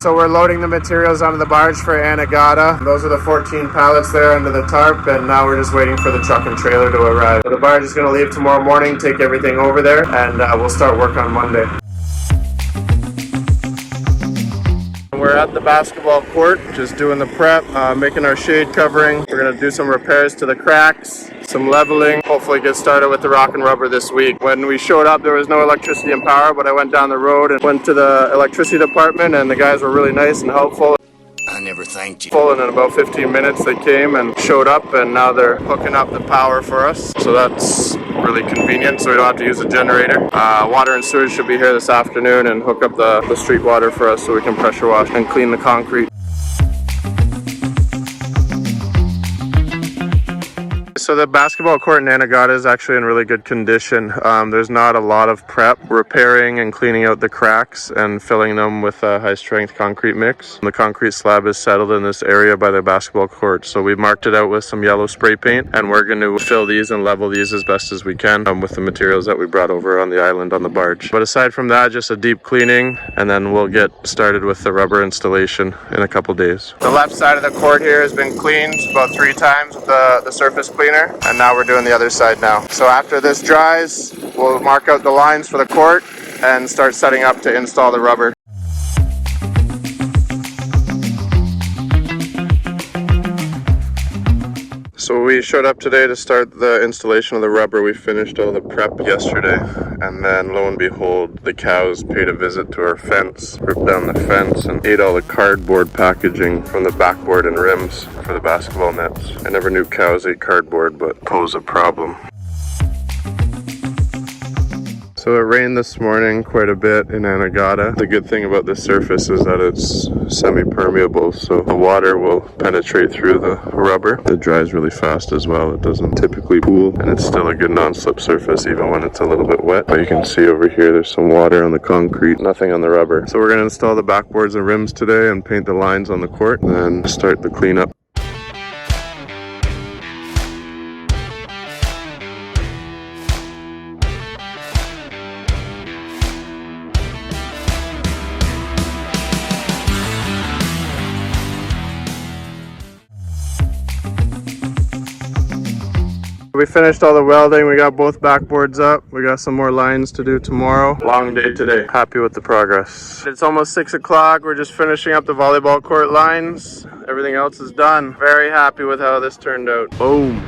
So we're loading the materials onto the barge for Anegada. Those are the 14 pallets there under the tarp, and now we're just waiting for the truck and trailer to arrive. So the barge is going to leave tomorrow morning, take everything over there, and we'll start work on Monday. We're at the basketball court, just doing the prep, making our shade covering. We're going to do some repairs to the cracks, some leveling, hopefully get started with the rock and rubber this week. When we showed up, there was no electricity and power, but I went down the road and went to the electricity department, and the guys were really nice and helpful. I never thanked you. And in about 15 minutes they came and showed up, and now they're hooking up the power for us. So that's really convenient, so we don't have to use a generator. Water and sewage should be here this afternoon and hook up the street water for us so we can pressure wash and clean the concrete. So the basketball court in Anegada is actually in really good condition. There's not a lot of prep. Repairing and cleaning out the cracks and filling them with a high strength concrete mix. The concrete slab is settled in this area by the basketball court. So we marked it out with some yellow spray paint, and we're going to fill these and level these as best as we can with the materials that we brought over on the island on the barge. But aside from that, just a deep cleaning, and then we'll get started with the rubber installation in a couple days. The left side of the court here has been cleaned about 3 times with the surface cleaner. And now we're doing the other side now. So after this dries, we'll mark out the lines for the court and start setting up to install the rubber. So we showed up today to start the installation of the rubber. We finished all the prep yesterday, and then lo and behold, the cows paid a visit to our fence, ripped down the fence, and ate all the cardboard packaging from the backboard and rims for the basketball nets. I never knew cows ate cardboard, but pose a problem. So it rained this morning quite a bit in Anegada. The good thing about this surface is that it's semi-permeable, so the water will penetrate through the rubber. It dries really fast as well. It doesn't typically pool, and it's still a good non-slip surface even when it's a little bit wet. But you can see over here there's some water on the concrete, nothing on the rubber. So we're going to install the backboards and rims today and paint the lines on the court, and then start the cleanup. We finished all the welding. We got both backboards up. We got some more lines to do tomorrow. Long day today. Happy with the progress. It's almost 6 o'clock. We're just finishing up the volleyball court lines. Everything else is done. Very happy with how this turned out. Boom.